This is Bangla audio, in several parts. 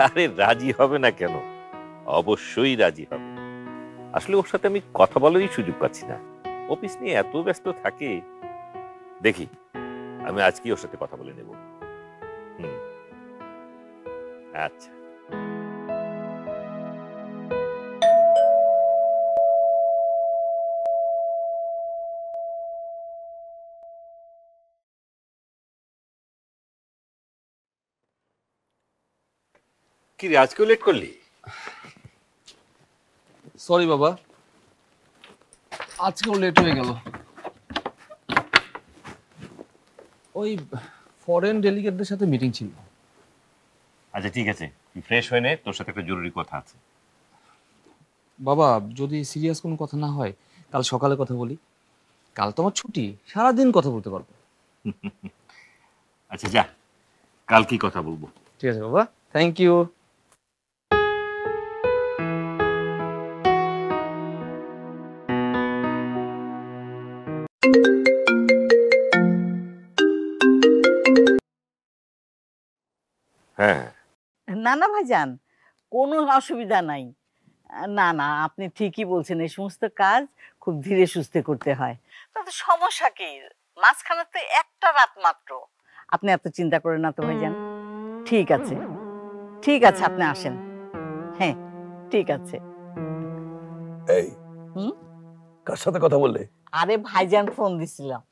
আরে রাজি হবে না কেন, অবশ্যই রাজি হবে। আসলে ওর সাথে আমি কথা বলারই সুযোগ পাচ্ছি না, অফিস নিয়ে এত ব্যস্ত থাকে। দেখি আমি আজকে ওর সাথে কথা বলে নেব। হুম, আচ্ছা। কি রে, আজকেও লেট করলি? সরি বাবা, আজকেও লেট হয়ে গেল। ওই ফরেন ডেলিগেটদের সাথে মিটিং ছিল। আচ্ছা ঠিক আছে, তুই ফ্রেশ হয়ে নে, তোর সাথে একটা জরুরি কথা আছে। বাবা যদি সিরিয়াস কোনো কথা না হয় কাল সকালে কথা বলি। কাল তো আমার ছুটি, সারাদিন কথা বলতে পারবো। আচ্ছা যা, কাল কি কথা বলবো। ঠিক আছে বাবা, থ্যাংক ইউ। হ্যাঁ, না না ভাইজান, কোনো অসুবিধা নাই। না না, আপনি ঠিকই বলছেন, এই সমস্ত কাজ খুব ধীরে সুস্থে করতে হয়। তাতে সমস্যা কি, মাঝখানে তো একটা রাত মাত্র। আপনি এত চিন্তা করেন না তো ভাইজান। ঠিক আছে, ঠিক আছে, আপনি আসেন। হ্যাঁ, ঠিক আছে। এই হুম, কার সাথে কথা বললে? আরে ভাইজান ফোন দিছিলাম,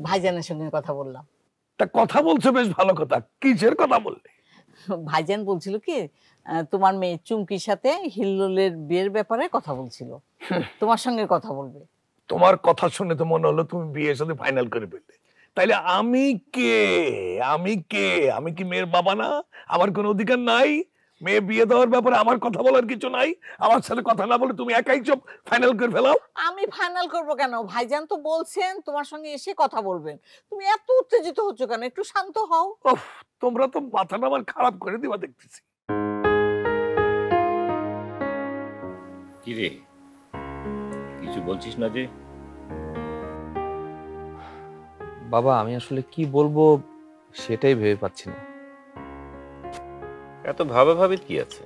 ভাইজানের সঙ্গে কথা বললাম। তা কথা বলছো বেশ ভালো কথা, কিসের কথা বললে? ভাইজান বলছিল কি, তোমার মেয়ে চুমকির সাথে হিল্লোলের বিয়ের ব্যাপারে কথা বলছিল, তোমার সঙ্গে কথা বলবে। তোমার কথা শুনে তো মনে হলো তুমি বিয়ের সাথে ফাইনাল করে ফেললে। তাইলে আমি কে? আমি কি মেয়ের বাবা না? আমার কোনো অধিকার নাই? মেয়ে বিয়ে দেওয়ার ব্যাপারে আমার কথা বলার কিছু নাই? আমার সাথে কথা না বলে তুমি একাই সব ফাইনাল করে ফেলাও। আমি ফাইনাল করব কেন? ভাইজান তো বলছেন তোমার সঙ্গে এসে কথা বলবেন। তুমি এত উত্তেজিত হচ্ছ কেন? একটু শান্ত হও। উফ, তোমরা তো মাথাটা আমার খারাপ করে দিবা দেখতেছি। কি রে, কিছু বলছিস না যে? বাবা আমি আসলে কি বলবো সেটাই ভেবে পাচ্ছি না। এত ভাবাভাবির কি আছে?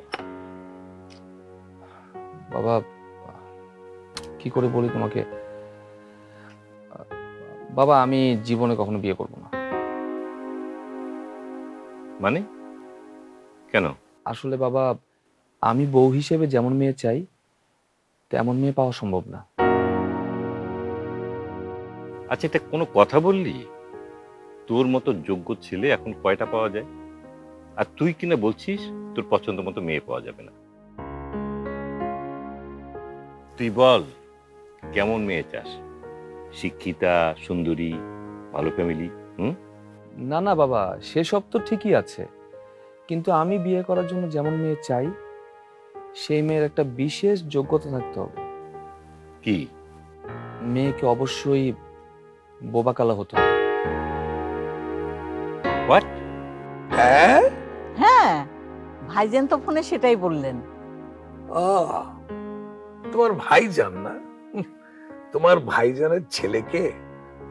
বাবা কি করে বলি তোমাকে, বাবা আমি জীবনে কখনো বিয়ে করব না। মানে কেন? আসলে বাবা আমি বউ হিসেবে যেমন মেয়ে চাই তেমন মেয়ে পাওয়া সম্ভব না। আচ্ছা এটা কোনো কথা বললি? তোর মতো যোগ্য ছেলে এখন কয়টা পাওয়া যায়, আর তুই কিনা বলছিস তোর পছন্দ মতো মেয়ে পাওয়া যাবে না। তুই বল কেমন মেয়ে চাস? শিক্ষিতা, সুন্দরী, ভালো ফ্যামিলি? না না বাবা সেসব তো ঠিকই আছে, কিন্তু আমি বিয়ে করার জন্য যেমন মেয়ে চাই সেই মেয়ের একটা বিশেষ যোগ্যতা থাকতে হবে। কি? মেয়েকে অবশ্যই বোবা কালা হতে হবে। হোয়াট? হ্যাঁ হ্যাঁ, ভাইজান তো ফোনে সেটাই বললেন। আহ, তোমার ভাইজান না? তোমার ভাইজানের ছেলেকে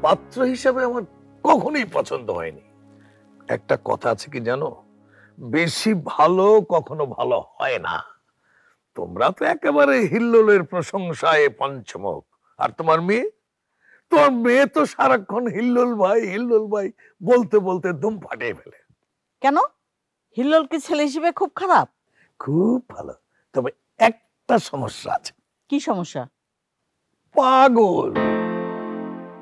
পাত্র হিসাবে আমার কখনোই পছন্দ হয়নি। একটা কথা আছে কি জানো, বেশি ভালো কখনো ভালো হয় না। তোমরা তো একেবারে হিল্লোলের প্রশংসায় পঞ্চমুখ, আর তোমার মেয়ে তো সারাক্ষণ হিল্লোল ভাই বলতে বলতে দম ফাটিয়ে ফেলে। কেন, হিল্লোল কি ছেলে হিসেবে খুব খারাপ? খুব ভালো, তবে একটা সমস্যা আছে। কি সমস্যা? পাগল।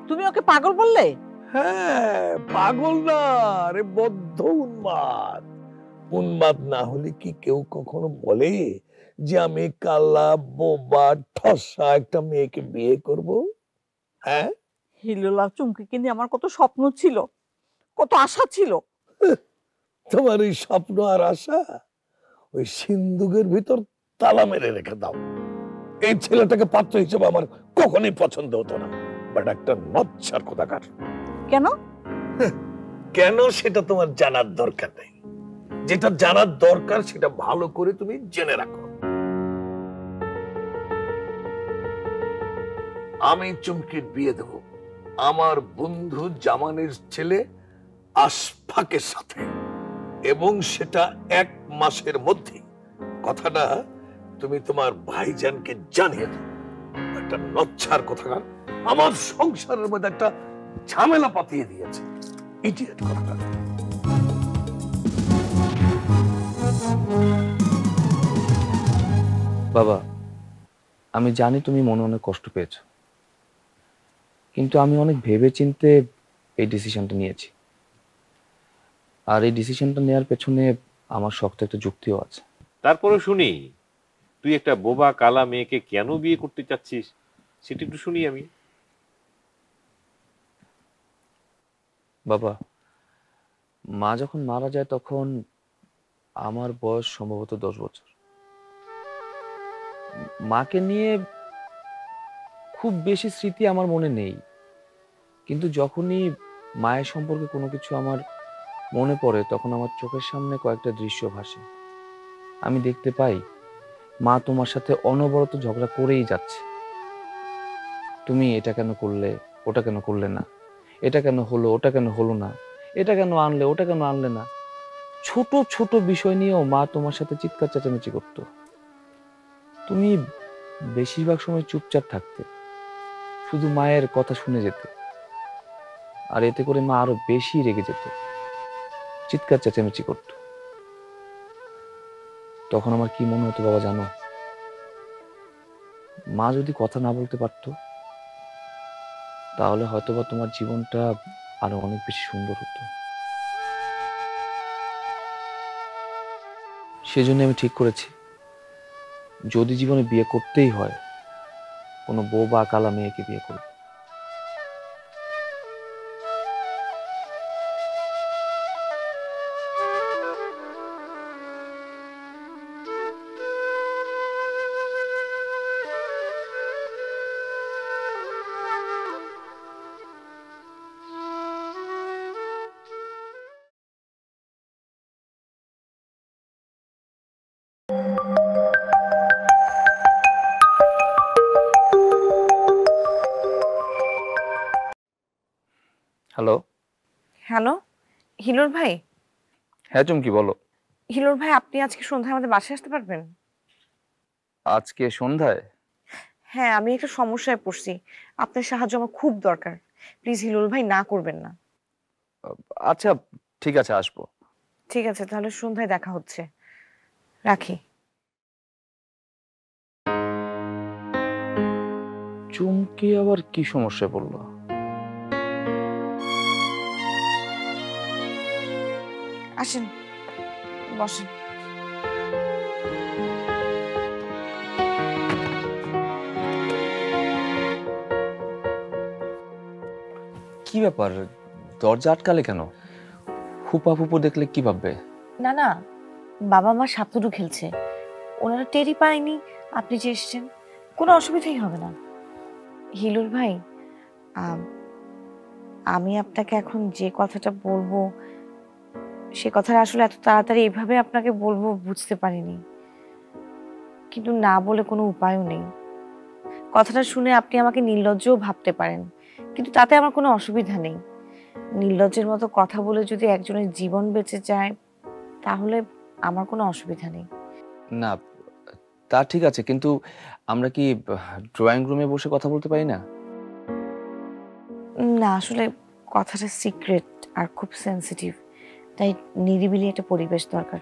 তুমি ওকে পাগল বললে? হ্যাঁ, পাগল না রে, বদ্ধ উন্মাদ। উন্মাদ না হলে কি কেউ কখনো বলে যে আমি কালা বোবা ঠসা একটা মেয়েকে বিয়ে করব? হ্যাঁ, হিল্লোল আর চুমকিকে নিয়ে আমার কত স্বপ্ন ছিল, কত আশা ছিল। তোমার এই স্বপ্ন আর আশা ওই সিন্দুকের ভিতর তালা মেরে রেখে দাও। এই ছেলেটাকে পাত্র হিসেবে আমার কখনোই পছন্দ হতো না, বাট একটা নচ্ছার কোথাকার। কেন? কেন সেটা তোমার জানার দরকার নেই, যেটা জানার দরকার সেটা ভালো করে তুমি জেনে রাখো। আমি চুমকির বিয়ে দেব আমার বন্ধু জামানের ছেলে আশফাকের সাথে, এবং সেটা 1 মাসের মধ্যে কথাটা তুমি তোমার ভাইজানকে জানিয়ে দাও। একটা নচ্ছার কথাকার আমার সংসারের মধ্যে একটা ঝামেলা পাতিয়ে দিয়েছে। ইডিয়েট কথাটা। বাবা, আমি জানি তুমি মনে অনেক কষ্ট পেয়েছো, কিন্তু আমি অনেক ভেবেচিন্তে এই ডিসিশনটা নিয়েছি। আর এই ডিসিশনটা নেওয়ার পেছনে আমার শক্ত একটা যুক্তিও আছে। তারপরে শুনি তুই একটা বোবা কালা মেয়েকে কেন বিয়ে করতে চাচ্ছিস সেটা একটু শুনি আমি। বাবা, মা যখন মারা যায় তখন আমার বয়স সম্ভবত 10 বছর। মাকে নিয়ে খুব বেশি স্মৃতি আমার মনে নেই, কিন্তু যখনই মায়ের সম্পর্কে কোনো কিছু আমার মনে পড়ে তখন আমার চোখের সামনে কয়েকটা দৃশ্য ভাসে। আমি দেখতে পাই মা তোমার সাথে অনবরত ঝগড়া করেই যাচ্ছে। তুমি এটা কেন করলে, ওটা কেন করলে না, এটা কেন হলো, ওটা কেন হলো না, এটা কেন আনলে, ওটা কেন আনলে না। ছোট ছোট বিষয় নিয়েও মা তোমার সাথে চিৎকার চেঁচামেচি করতো। তুমি বেশিরভাগ সময় চুপচাপ থাকতে, শুধু মায়ের কথা শুনে যেতে। আর এতে করে মা আরো বেশি রেগে যেত, চিৎকার চেঁচামেচি করত। তখন আমার কি মনে হতো বাবা জানো? মা যদি কথা না বলতে পারতো তাহলে হয়তোবা তোমার জীবনটা আরো অনেক বেশি সুন্দর হতো। সেজন্য আমি ঠিক করেছি, যদি জীবনে বিয়ে করতেই হয় কোনো বউ বা কালা মেয়েকে বিয়ে করব। হ্যালো। হ্যালো, হিলোর ভাই। হ্যাঁ চুমকি, বলো। হিলোর ভাই, আপনি আজকে সন্ধ্যায় আমাদের বাসায় আসতে পারবেন? আজকে সন্ধ্যায়? হ্যাঁ, আমি একটা সমস্যায় পড়ছি, আপনার সাহায্য আমার খুব দরকার। প্লিজ হিলোর ভাই, না করবেন না। আচ্ছা ঠিক আছে, আসবো। ঠিক আছে, তাহলে সন্ধ্যায় দেখা হচ্ছে, রাখি। চুমকি আবার কি সমস্যায় পড়লো? আসেন, বসেন। কি ব্যাপার, দরজা আটকালে কেন? ফুপা ফুপু দেখলে কি ভাববে? না না, বাবা মা সাতলুডু খেলছে, ওনারা টেরই পায়নি আপনি যে এসছেন, কোনো অসুবিধাই হবে না। হিলুর ভাই, আমি আপনাকে এখন যে কথাটা বলবো সে কথাটা আসলে এত তাড়াতাড়ি এইভাবে আপনাকে বলবো বুঝতে পারিনি, কিন্তু না বলে কোনো উপায়ও নেই। কথাটা শুনে আপনি আমাকে নির্লজ্জও ভাবতে পারেন, কিন্তু তাতে আমার কোনো অসুবিধা নেই। নির্লজ্জের মতো কথা বলে যদি একজনের জীবন বেঁচে যায় তাহলে আমার কোনো অসুবিধা নেই। না, তা ঠিক আছে, কিন্তু আমরা কি ড্রয়িং রুমে বসে কথা বলতে পারি না? না, আসলে কথাটা সিক্রেট আর খুব সেনসিটিভ, তাই নিরিবিলি একটা পরিবেশ দরকার।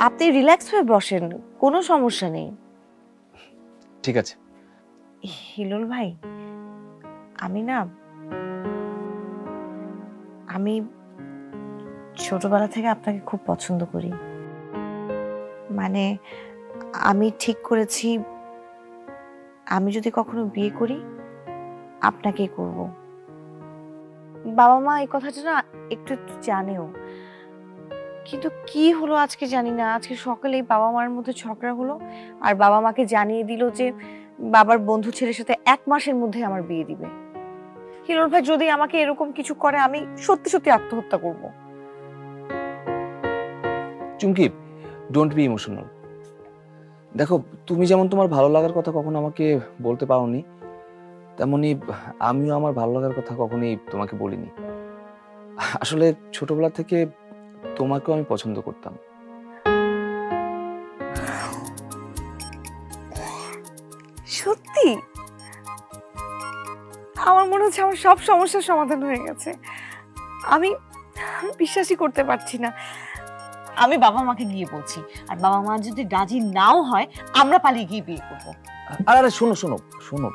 আপনি রিল্যাক্স হয়ে বসেন, কোনো সমস্যা নেই। ঠিক আছে। হিলুল ভাই, আমি ছোটবেলা থেকে আপনাকে খুব পছন্দ করি। মানে আমি ঠিক করেছি আমি যদি কখনো বিয়ে করি আপনাকেই করব। বাবা মা এই কথাটা না একটু একটু জানেও, কিন্তু কি হলো আজকে জানি না, আজকে সকালেই বাবা মার মধ্যে ঝগড়া হলো আর বাবা মাকে জানিয়ে দিল যে বাবার বন্ধু ছেলের সাথে 1 মাসের মধ্যে আমার বিয়ে দিবে। হিরোর ভাই, যদি আমাকে এরকম কিছু করে আমি সত্যি সত্যি আত্মহত্যা করব। চুমকি, ডোন্ট বি ইমোশনাল। দেখো, তুমি যেমন তোমার ভালো লাগার কথা কখনো আমাকে বলতে পারোনি, তেমনি আমিও আমার ভালো লাগার কথা কখনোই তোমাকে বলিনি। আসলে ছোটবেলা থেকে তোমাকেও আমি পছন্দ করতাম। সত্যি? আমার মনে হচ্ছে আমার সব সমস্যার সমাধান হয়ে গেছে। আমি বিশ্বাসই করতে পারছি না। আমি বাবা মাকে গিয়ে বলছি, আর বাবা মা যদি রাজি নাও হয় আমরা পালিয়ে গিয়ে বিয়ে করবো। আরে শোনো শোনো শোনো,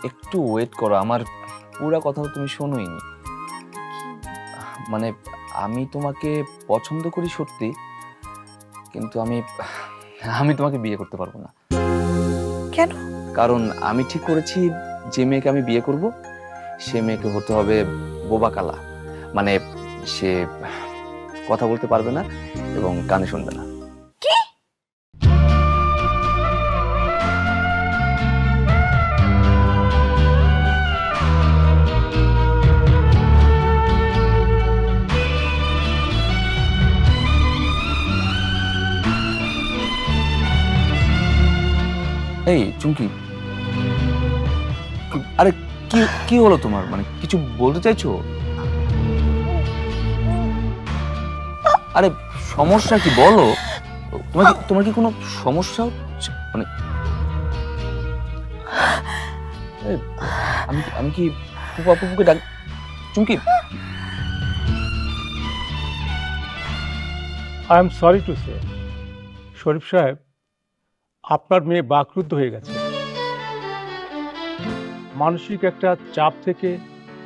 একটু ওয়েট করো, আমার পুরা কথা তুমি শোনোই নি। মানে আমি তোমাকে পছন্দ করি সত্যি, কিন্তু আমি তোমাকে বিয়ে করতে পারবো না। কেন? কারণ আমি ঠিক করেছি যে মেয়েকে আমি বিয়ে করব সে মেয়েকে হতে হবে বোবা কালা, মানে সে কথা বলতে পারবে না এবং কানে শুনবে না। কি? এই চুমকি, আরে কি কি হলো তোমার? মানে কিছু বলতে চাইছো? আরে সমস্যা কি বলো? তোমার কি কোনো সমস্যা হচ্ছে? মানে এই, আমি কি ফুপুকে ডাক? Chumki, I am sorry to say, Sharif সাহেব, আপনার মেয়ে বাকরুদ্ধ হয়ে গেছে। মানসিক একটা চাপ থেকে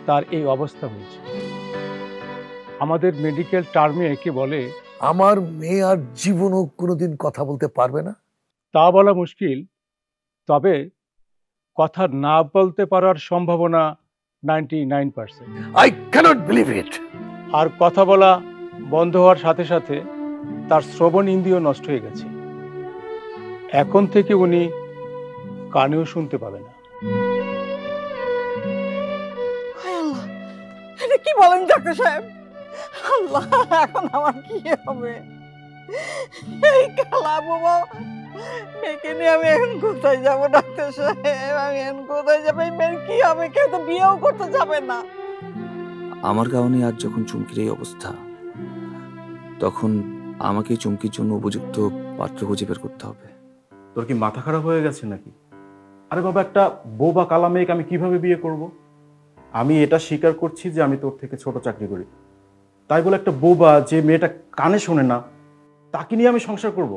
তার এই অবস্থা হয়েছে। আমাদের মেডিকেল টার্মে একে বলে, আমার মেয়ে আর জীবনও কোনোদিন কথা বলতে পারবে না। তা বলা মুশকিল, তবে কথা না বলতে পারার সম্ভাবনা 99%। I can't believe it. আর কথা বলা বন্ধ হওয়ার সাথে সাথে তার শ্রবণ ইন্দ্রিয় নষ্ট হয়ে গেছে। এখন থেকে উনি কানেও শুনতে পাবে না। হায় আল্লাহ, এটা কি বলেন ডাক্তার সাহেব? আল্লাহ, এখন আমার কি হবে? এই কালা বাবা মেয়েকে নিয়ে আমি এখন কোথায় যাবো ডাক্তার সাহেব? আমি এখন কোথায় যাবো? এই মেয়ের কি হবে? কেউ তো বিয়েও করতে যাবে না। আমার কারণে আজ যখন চুমকির এই অবস্থা, তখন আমাকে চুমকির জন্য উপযুক্ত পাত্র খুঁজে বের করতে হবে। তোর কি মাথা খারাপ হয়ে গেছে নাকি? আরে বাবা, একটা বোবা কালা মেয়েকে আমি কিভাবে বিয়ে করব? আমি এটা স্বীকার করছি যে আমি তোর থেকে ছোট চাকরি করি, তাই বলে একটা বোবা যে মেয়েটা কানে শোনে না তাকে নিয়ে আমি সংসার করব?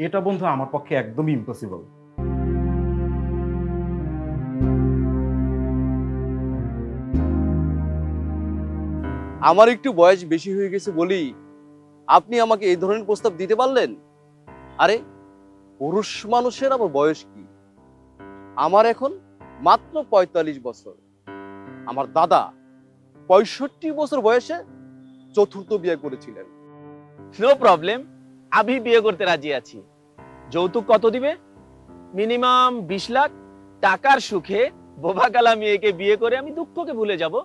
এটা বন্ধু আমার পক্ষে একদমই ইম্পসিবল। আমার একটু বয়স বেশি হয়ে গেছে বলেই আপনি আমাকে এই ধরনের প্রস্তাব দিতে পারলেন? আরে পুরুষ মানুষের আবার বয়স কি? আমার এখন মাত্র ৪৫ বছর। আমার দাদা ৬৫ বছর বয়সে চতুর্থ বিয়ে করেছিলেন। নো প্রবলেম, আমি বিয়ে করতে রাজি আছি। যৌতুক কত দিবে? মিনিমাম ২০ লাখ। টাকার সুখে বোবা কালা মেয়েকে বিয়ে করে আমি দুঃখকে ভুলে যাব।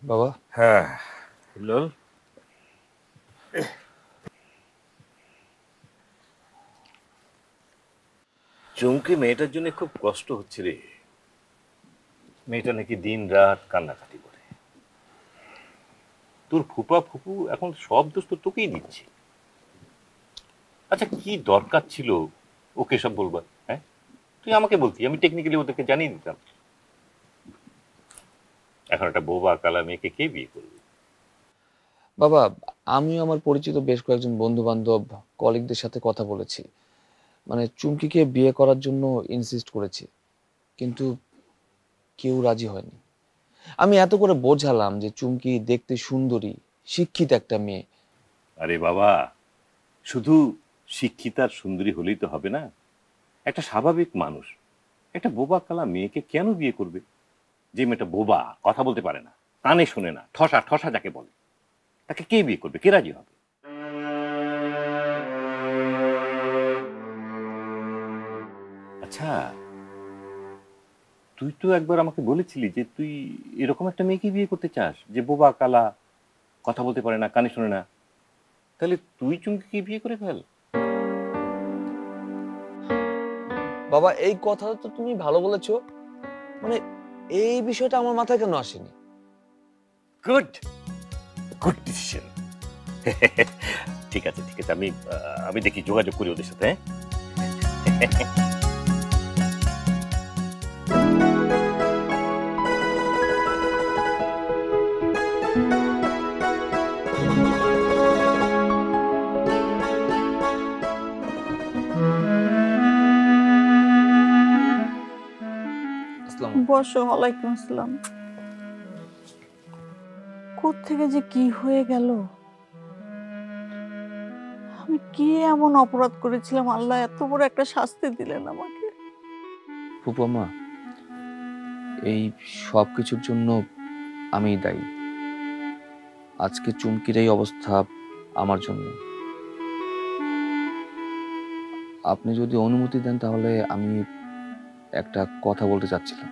বাবা, হ্যাঁ হিল্লোল, চুমকি মেয়েটার জন্য খুব কষ্ট হচ্ছে রে। মেয়েটা নাকি দিন রাত কান্নাকাটি করে। তোর ফুপা ফুপু এখন সব দোষ তো তোকেই দিচ্ছে। আচ্ছা কি দরকার ছিল ওকে সব বলবার? হ্যাঁ, তুই আমাকে বলতি, আমি টেকনিক্যালি ওদেরকে জানিয়ে দিতাম। এখন একটা বোবা কালা মেয়েকে কে বিয়ে করবে? বাবা, আমিও আমার পরিচিত বেশ কয়েকজন বন্ধু বান্ধব কলিগদের সাথে কথা বলেছি, মানে চুমকিকে বিয়ে করার জন্য ইনসিস্ট করেছি, কিন্তু কেউ রাজি হয়নি। আমি এত করে বোঝালাম যে চুমকি দেখতে সুন্দরী, শিক্ষিত একটা মেয়ে। আরে বাবা, শুধু শিক্ষিতার সুন্দরী হলেই তো হবে না। একটা স্বাভাবিক মানুষ একটা বোবা কালা মেয়েকে কেন বিয়ে করবে? যে মেয়েটা বোবা, কথা বলতে পারে না, কানে শোনে না, ঠসা ঠসা যাকে বলে, তাকে কে বিয়ে করবে? কে রাজি হবে? আচ্ছা তুই তো একবার আমাকে বলেছিলি যে তুই এরকম একটা মেয়েকে বিয়ে করতে চাস, যে বোবা কালা, কথা বলতে পারে না, কানে শোনে না। তাহলে তুই চুমকিকে বিয়ে করে ফেল। বাবা, এই কথাটা তো তুমি ভালো বলেছো, মানে এই বিষয়টা আমার মাথায় কেন আসেনি? Good good decision. ঠিক আছে ঠিক আছে, আমি দেখি, যোগাযোগ করি ওদের সাথে। বসো। ওয়ালাইকুম আসসালাম। কোত্থেকে যে কি হয়ে গেল, আমি কি এমন অপরাধ করেছিলাম, আল্লাহ এত বড় একটা শাস্তি দিলেন আমাকে। ফুপা, এই সব কিছুর জন্য আমি দায়ী। আজকে চুমকির এই অবস্থা আমার জন্য। আপনি যদি অনুমতি দেন তাহলে আমি একটা কথা বলতে চাচ্ছিলাম।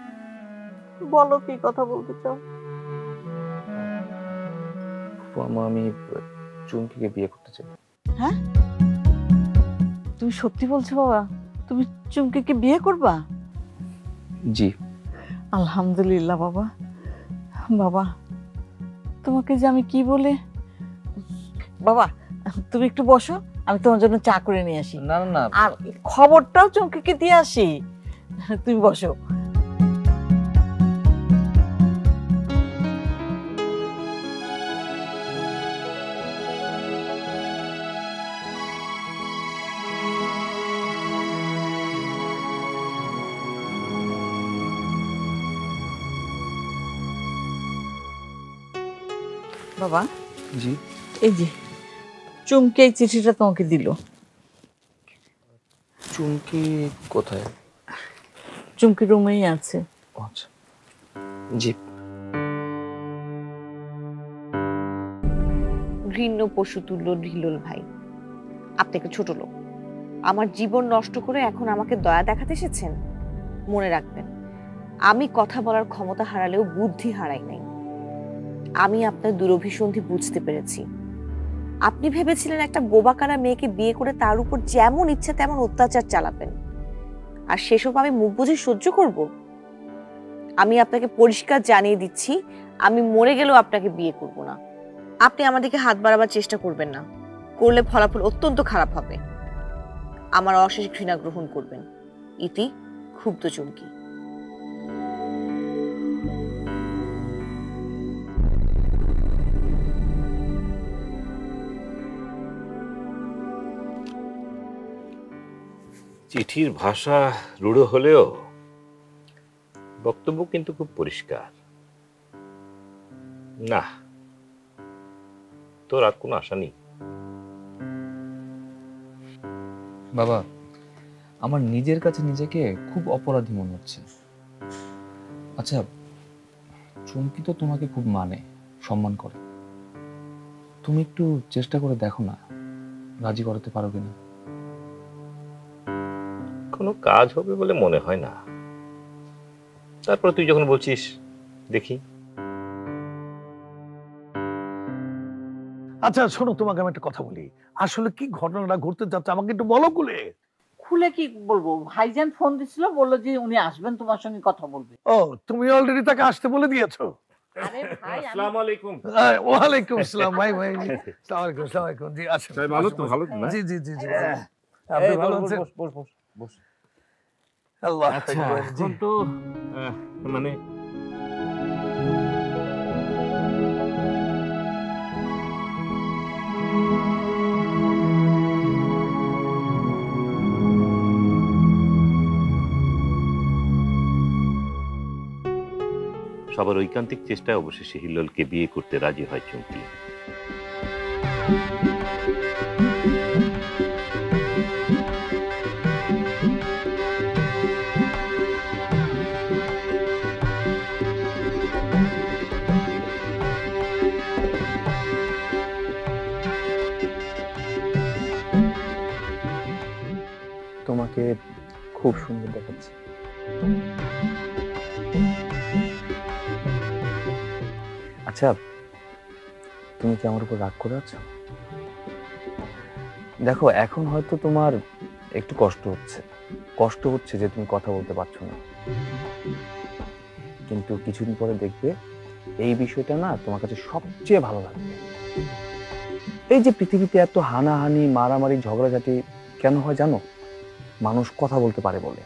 বলো, কি কথা বলতে চাও? ফুপা, আমি চুমকিকে বিয়ে করতে চাই। হ্যাঁ, তুমি সত্যি বলছো বাবা? তুমি চুমকিকে বিয়ে করবা? জি। আলহামদুলিল্লাহ বাবা। বাবা, তোমাকে যে আমি কি বলে। বাবা, তুমি একটু বসো, আমি তোমার জন্য চা করে নিয়ে আসি। না না না, আর খবরটাও চুমকিকে দিয়ে আসি। তুমি বসো। বাবা, জি। এই যে চুমকি এই চিঠিটা তোমাকে দিল। চুমকি কোথায়? চুমকি রুমেই আছে। আচ্ছা, জি। ঘৃণ্য পশু তুল্য ঢিলল ভাই, আপনাকে ছোট লোক, আমার জীবন নষ্ট করে এখন আমাকে দয়া দেখাতে এসেছেন? মনে রাখবেন, আমি কথা বলার ক্ষমতা হারালেও বুদ্ধি হারাই নাই। আমি আপনার দুরভিসন্ধি বুঝতে পেরেছি। আপনি ভেবেছিলেন একটা বোবাকানা মেয়েকে বিয়ে করে তার উপর যেমন ইচ্ছা তেমন অত্যাচার চালাবেন, আর সেসব আমি মুখ বুঝে সহ্য করব? আমি আপনাকে পরিষ্কার জানিয়ে দিচ্ছি, আমি মরে গেলেও আপনাকে বিয়ে করব না। আপনি আমার দিকে হাত বাড়াবার চেষ্টা করবেন না, করলে ফলাফল অত্যন্ত খারাপ হবে। আমার অশেষ ঘৃণা গ্রহণ করবেন। ইতি, ক্ষুব্ধ চুমকি। চিঠির ভাষা রূঢ় হলেও বক্তব্য কিন্তু খুব পরিষ্কার। না, তোর আর কোনো আশা নেই। বাবা, আমার নিজের কাছে নিজেকে খুব অপরাধী মনে হচ্ছে। আচ্ছা, চুমকি তো তোমাকে খুব মানে, সম্মান করে। তুমি একটু চেষ্টা করে দেখো না, রাজি করাতে পারো কিনা। কোনো কাজ হবে বলে মনে হয় না। তারপর তুই যখন বলছিস, দেখি। আচ্ছা শোনো, তোমাকে আমি একটা কথা বলি। আসলে কি ঘটনাটা ঘটতে যাচ্ছে আমাকে একটু বলো খুলে। খুলে কি বলবো, ভাইজান ফোন দিছিল, বললো যে উনি আসবেন, তোমার সঙ্গে কথা বলবে। ও, তুমি অলরেডি তাকে আসতে বলে দিয়েছো? আরে ভাই, আসসালামু আলাইকুম। ওয়ালাইকুম আসসালাম ভাই। আসসালামু আলাইকুম। আসসালামু আলাইকুম। জি আসুন। ভালো তো, ভালো না? জি জি জি জি। আপনি ভালো আছেন? বস। আল্লাহ আচ্ছা, আকবার। জি। এখন তো মানে সবার ঐকান্তিক চেষ্টায় অবশেষে হিল্লোলকে বিয়ে করতে রাজি হয় চুমকি। তোমাকে খুব সুন্দর দেখাচ্ছে। আচ্ছা, তুমি কি আমার উপর রাগ করে আছো? দেখো, এখন হয়তো তোমার একটু কষ্ট হচ্ছে যে তুমি কথা বলতে পারছো না, কিন্তু কিছুদিন পরে দেখবে এই বিষয়টা না তোমার কাছে সবচেয়ে ভালো লাগবে। এই যে পৃথিবীতে এত হানাহানি, মারামারি, ঝগড়াঝাটি কেন হয় জানো? মানুষ কথা বলতে পারে বলে।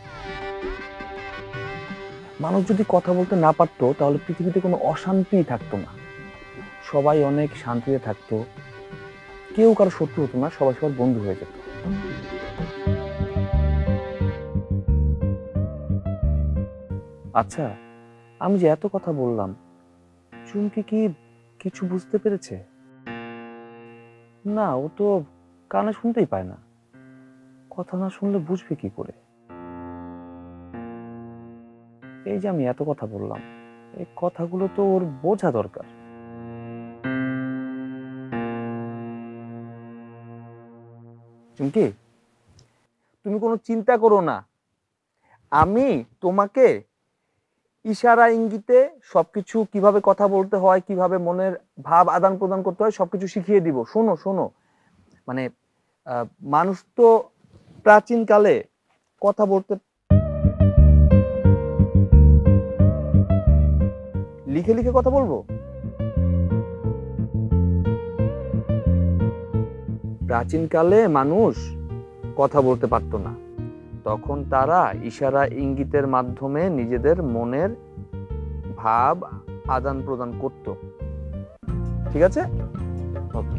মানুষ যদি কথা বলতে না পারতো তাহলে পৃথিবীতে কোনো অশান্তি থাকতো না, সবাই অনেক শান্তিতে থাকতো, কেউ কারো শত্রু হতো না, সবাই সবার বন্ধু হয়ে যেত। আচ্ছা, আমি যে এত কথা বললাম, চুমকি কি কিছু বুঝতে পেরেছে? না, ও তো কানে শুনতেই পায় না, কথা না শুনলে বুঝবে কি করে? এই যে আমি এত কথা বললাম, এই কথাগুলো তো ওর বোঝা দরকার। চুমকি, তুমি কোনো চিন্তা করো না, আমি তোমাকে ইশারা ইঙ্গিতে সবকিছু, কিভাবে কথা বলতে হয়, কিভাবে মনের ভাব আদান প্রদান করতে হয়, সবকিছু শিখিয়ে দিব। শোনো শোনো, মানে মানুষ তো প্রাচীনকালে কথা বলতে লিখে লিখে কথা বলবো? প্রাচীনকালে মানুষ কথা বলতে পারতো না, তখন তারা ইশারা ইঙ্গিতের মাধ্যমে নিজেদের মনের ভাব আদান প্রদান করত। ঠিক আছে? ওকে।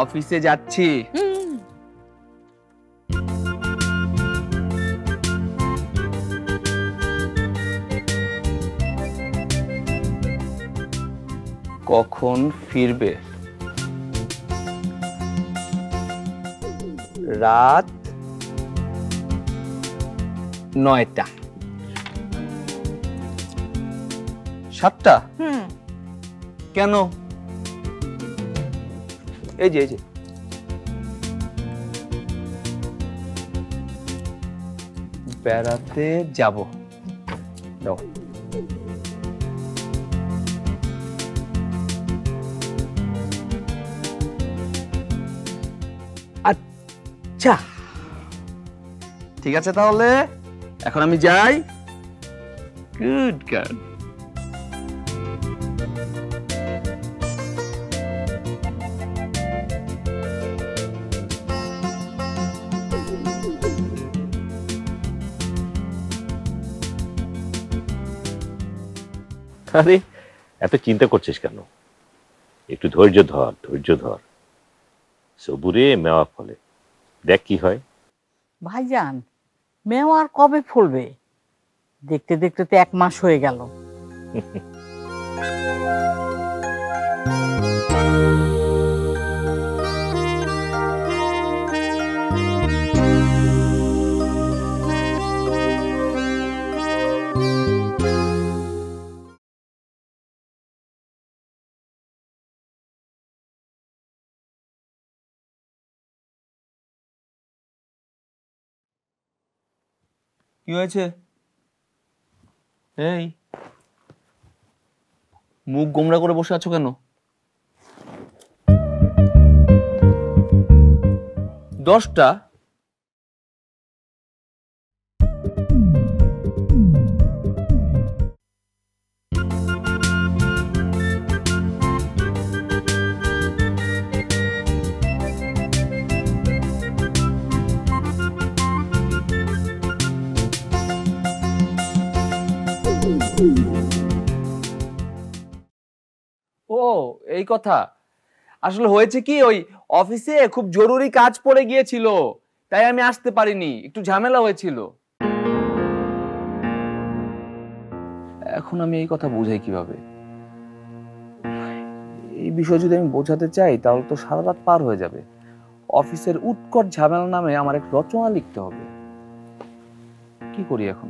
অফিসে যাচ্ছি। কখন ফিরবে? রাত 9টা। 7টা? কেন? এই যে বেড়াতে যাব। দাও। আচ্ছা, ঠিক আছে, তাহলে এখন আমি যাই। Good girl. আরে এত চিন্তা করছিস কেন? একটু ধৈর্য ধর। সবুরে মেওয়া ফলে, দেখ কি হয়। ভাইজান, মেওয়া আর কবে ফলবে? দেখতে দেখতে তো 1 মাস হয়ে গেল। কি হয়েছে? এই মুখ গোমড়া করে বসে আছো কেন? 10টা? ও, এই কথা। আসলে হয়েছে কি, ওই অফিসে খুব জরুরি কাজ পড়ে গিয়েছিল, তাই আমি আসতে পারিনি, একটু ঝামেলা হয়েছিল। এখন আমি এই কথা বুঝাই কিভাবে? এই বিষয় যদি আমি বোঝাতে চাই তাহলে তো সারা রাত পার হয়ে যাবে। অফিসের উৎকট ঝামেলা নামে আমার এক রচনা লিখতে হবে। কি করি এখন?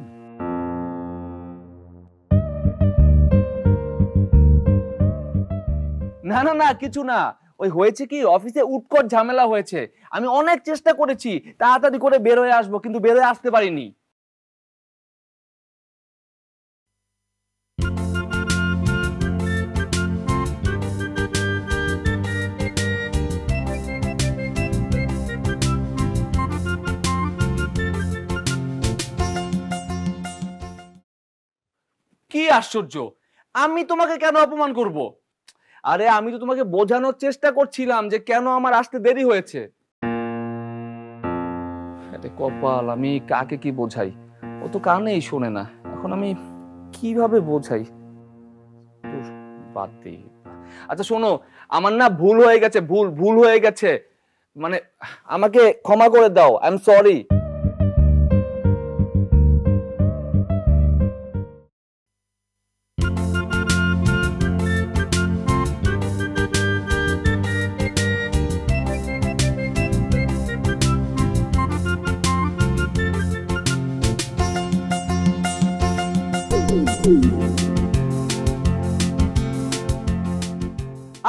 না না না, কিছু না। ওই হয়েছে কি, অফিসে উৎকট ঝামেলা হয়েছে। আমি অনেক চেষ্টা করেছি তাড়াতাড়ি করে বের হয়ে আসবো, কিন্তু বের হয়ে আসতে পারিনি। কি আশ্চর্য, আমি তোমাকে কেন অপমান করব? আরে আমি তো তোমাকে বোঝানোর চেষ্টা করছিলাম যে কেন আমার আসতে দেরি হয়েছে। আরে কপাল, আমি কাকে কি বোঝাই? ও তো কানেই শোনে না। এখন আমি কিভাবে বোঝাই? বাদ দিই। আচ্ছা শোনো, আমার না ভুল হয়ে গেছে, ভুল হয়ে গেছে। মানে আমাকে ক্ষমা করে দাও, আই এম সরি।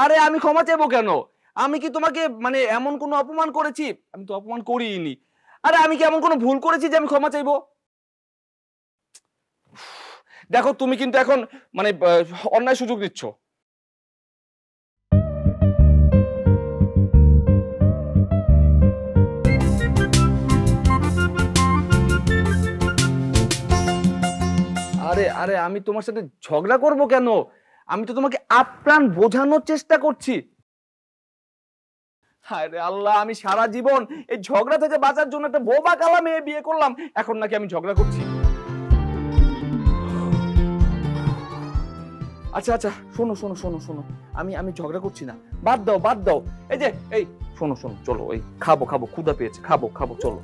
আরে আমি ক্ষমা চাইবো কেন? আমি কি তোমাকে মানে এমন কোনো অপমান করেছি? আমি তো অপমান করিনি। আরে আমি কি এমন কোনো ভুল করেছি যে আমি ক্ষমা চাইবো? দেখো তুমি কিন্তু এখন মানে অন্যায় সুযোগ দিচ্ছ। আরে আরে আমি তোমার সাথে ঝগড়া করব কেন? আমি তো তোমাকে আপ্রাণ বোঝানোর চেষ্টা করছি। আরে আল্লাহ, আমি সারা জীবন এই ঝগড়া থেকে বাঁচার জন্য একটা বোবা কালা মেয়ে বিয়ে করলাম, এখন নাকি আমি ঝগড়া করছি? আচ্ছা আচ্ছা, শোনো শোনো শোনো শোনো, আমি ঝগড়া করছি না, বাদ দাও বাদ দাও। এই শোনো শোনো, চলো ওই খাবো, ক্ষুধা পেয়েছে, খাবো চলো।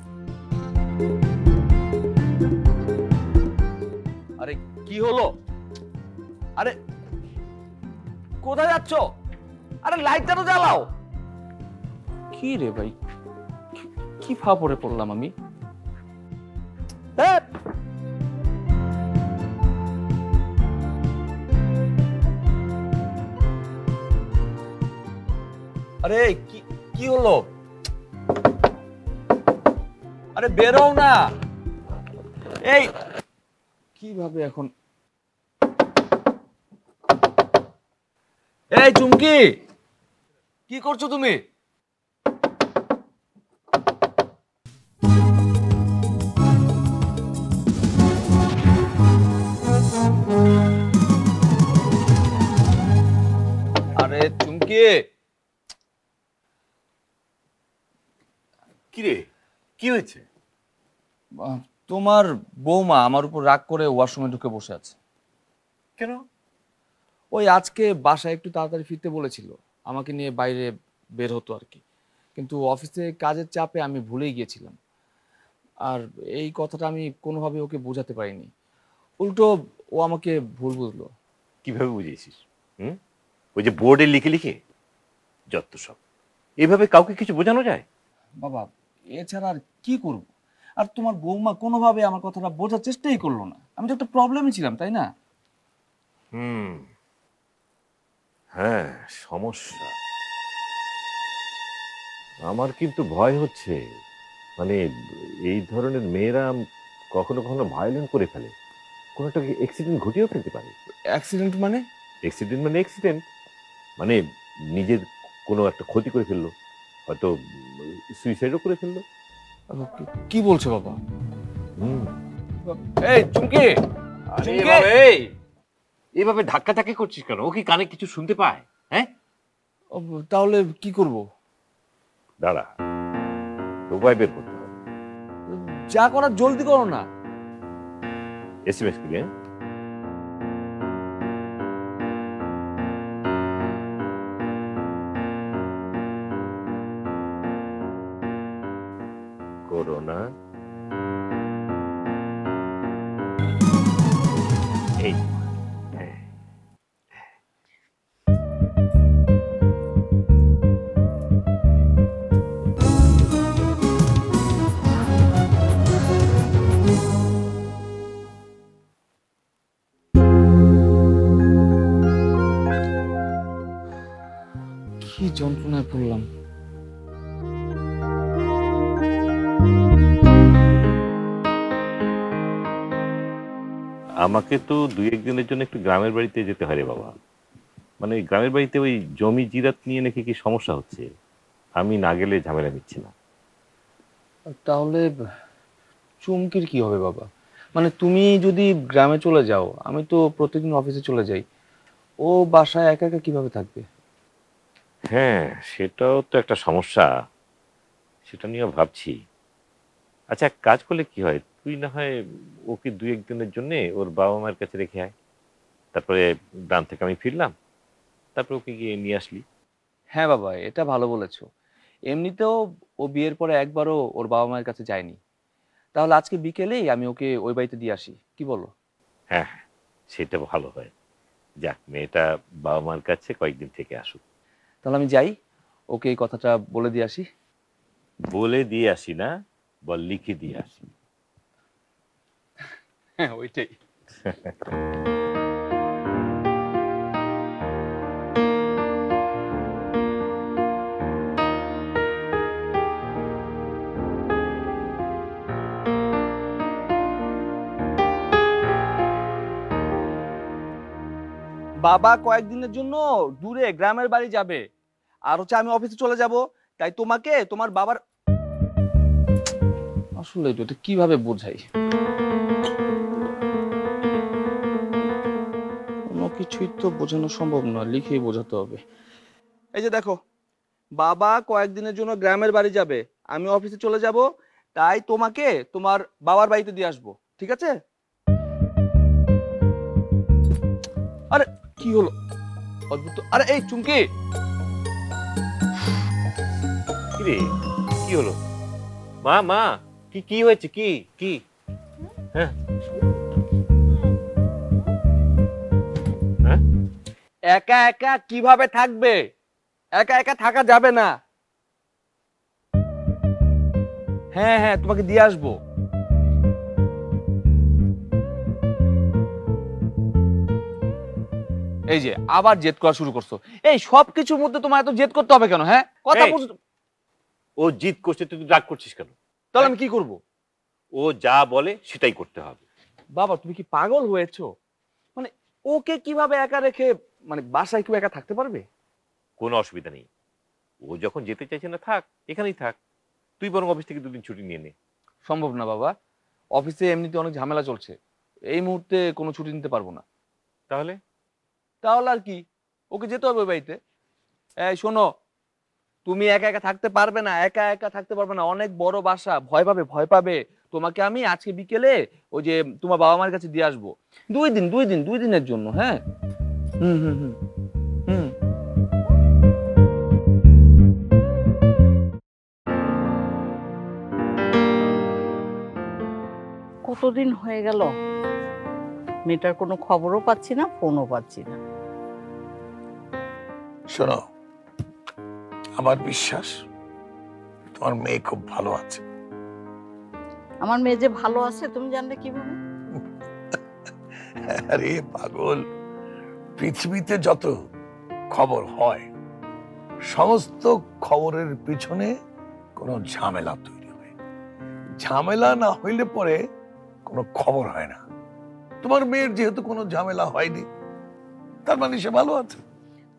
আরে কি হলো? আরে কোথায় যাচ্ছ? আরে লাইটটা তো জ্বালাও। কি রে ভাই, কি ফাপড়ে পড়লাম আমি? আরে কি হলো? আরে বেরো না। এই কিভাবে এখন? এই চুমকি, কি করছো তুমি? আরে চুমকি, কি রে, কি হয়েছে? তোমার বৌমা আমার উপর রাগ করে ওয়াশরুমে ঢুকে বসে আছে। কেন? ওই আজকে বাসায় একটু তাড়াতাড়ি ফিরতে বলেছিল, আমাকে নিয়ে বাইরে বের হতো আর কি, কিন্তু অফিসে কাজের চাপে আমি ভুলেই গিয়েছিলাম। আর এই কথাটা আমি কোনোভাবে ওকে বোঝাতে পারিনি, উল্টো ও আমাকে ভুল বুঝলো। কিভাবে বুঝিয়েছিস? ওই যে বোর্ডে লিখে লিখে? যত সব, এভাবে কাউকে কিছু বোঝানো যায়? বাবা, এছাড়া আর কি করব? আর তোমার বৌমা কোনোভাবে আমার কথাটা বোঝার চেষ্টাই করলো না। আমি তো একটা প্রবলেমে ছিলাম, তাই না? হ্যাঁ, সমস্যা। আমার কিন্তু ভয় হচ্ছে, মানে এই ধরনের মেয়েরা কখনো কখনো ভায়োলেন্ট করে ফেলে, কোনো একটা অ্যাক্সিডেন্ট ঘটিয়েও ফেলতে পারে। অ্যাক্সিডেন্ট মানে? অ্যাক্সিডেন্ট মানে নিজের কোনো একটা ক্ষতি করে ফেললো, হয়তো সুইসাইডও করে ফেললো। কি বলছো বাবা? এই চুমকি, এইভাবে ধাক্কা ধাক্কি করছিস কেন? ও কি কানে কিছু শুনতে পায়? হ্যাঁ, তাহলে কি করব? দাঁড়া, উপায় বের করতে হবে। যা করার জলদি করো না। এসএমএস করি। করোনা এই যন্ত্রণায় পড়লাম। আমাকে তো 2-1 দিনের জন্য একটু গ্রামের বাড়িতে যেতে হয় রে বাবা। মানে গ্রামের বাড়িতে ওই জমি জিরাত নিয়ে নাকি কি সমস্যা হচ্ছে, আমি না গেলে ঝামেলা মিটছে না। তাহলে চুমকির কি হবে বাবা? মানে তুমি যদি গ্রামে চলে যাও, আমি তো প্রতিদিন অফিসে চলে যাই, ও বাসায় একা একা কিভাবে থাকবে? হ্যাঁ, সেটাও তো একটা সমস্যা, সেটা নিয়েও ভাবছি। আচ্ছা, এক কাজ করলে কি হয়, তুই না হয় ওকে 2-1 দিনের জন্য ওর বাবা মায়ের কাছে রেখে আয়, তারপরে গ্রাম থেকে আমি ফিরলাম, তারপরে ওকে গিয়ে নিয়ে আসলি। হ্যাঁ বাবা, এটা ভালো বলেছো। এমনিতেও ও বিয়ের পরে একবারও ওর বাবা মায়ের কাছে যায়নি। তাহলে আজকে বিকেলেই আমি ওকে ওই বাড়িতে দিয়ে আসি, কি বলো? হ্যাঁ হ্যাঁ, সেটা ভালো হয়। যাক, মেয়েটা বাবা মার কাছে কয়েকদিন থেকে আসুক। তাহলে আমি যাই, ওকে এই কথাটা বলে দিয়ে আসি। বলে দিয়ে আসি না, বল লিখে দিয়ে আসি। হ্যাঁ, ওইটাই। বাবা কয়েকদিনের জন্য দূরে গ্রামের বাড়ি যাবে, আর হচ্ছে আমি অফিসে চলে যাব, তাই তোমাকে তোমার বাবার আসলে তো এটা কিভাবে বোঝাই, কোনো কিছুই তো বোঝানো সম্ভব না, লিখেই বোঝাতে হবে। এই যে দেখো, বাবা কয়েকদিনের জন্য গ্রামের বাড়ি যাবে, আমি অফিসে চলে যাব, তাই তোমাকে তোমার বাবার বাড়িতে দিয়ে আসবো, ঠিক আছে? আরে কি হলো, অদ্ভুত। আরে এই চুমকি, কিরে, কি হলো? মা মা, কি কি হয়েছে? কি কি? হ্যাঁ হ্যাঁ, একা একা কিভাবে থাকবে? একা একা থাকা যাবে না। হ্যাঁ হ্যাঁ, তোমাকে দিয়ে আসবো। এই যে আবার জেদ করা শুরু করছো। এই সব কিছুর মধ্যে তোমার এত জেদ করতে হবে কেন? হ্যাঁ, কথা এই, বুঝ- ও জিদ করছে, তুই রাগ করছিস কেন? তাহলে আমি কি করব? ও যা বলে সেটাই করতে হবে। বাবা তুমি কি পাগল হয়েছো? মানে ওকে কিভাবে একা রেখে, মানে বাসায় কেউ একা থাকতে পারবে? কোনো অসুবিধা নেই, ও যখন যেতে চাইছে না, থাক, এখানেই থাক। তুই বরং অফিস থেকে 2 দিন ছুটি নিয়ে নে। সম্ভব না বাবা, অফিসে এমনিতে অনেক ঝামেলা চলছে, এই মুহূর্তে কোনো ছুটি নিতে পারবো না। তাহলে তাহলে আর কি, ওকে যেতে হবে ওই বাড়িতে। এই শোনো, তুমি একা একা থাকতে পারবে না, একা একা থাকতে পারবে না, অনেক বড় বাসা, ভয় পাবে ভয় পাবে। তোমাকে আমি আজকে বিকেলে ওই যে তোমার বাবা মার কাছে দিয়ে আসবো, 2 দিনের জন্য। হ্যাঁ, হুম হুম হুম হুম। কতদিন হয়ে গেল, মেয়েটার কোনো খবরও পাচ্ছি না, ফোনও পাচ্ছি না। শোনো, আমার বিশ্বাস তোমার মেয়ে খুব ভালো আছে। আমার মেয়ে যে ভালো আছে তুমি জানলে কিভাবে? আরে পাগল, পৃথিবীতে যত খবর হয় সমস্ত খবরের পিছনে কোনো ঝামেলা তৈরি হয়, ঝামেলা না হইলে পরে কোনো খবর হয় না। তোমার মেয়ের যেহেতু কোনো ঝামেলা হয়নি, তার মানে সে ভালো আছে।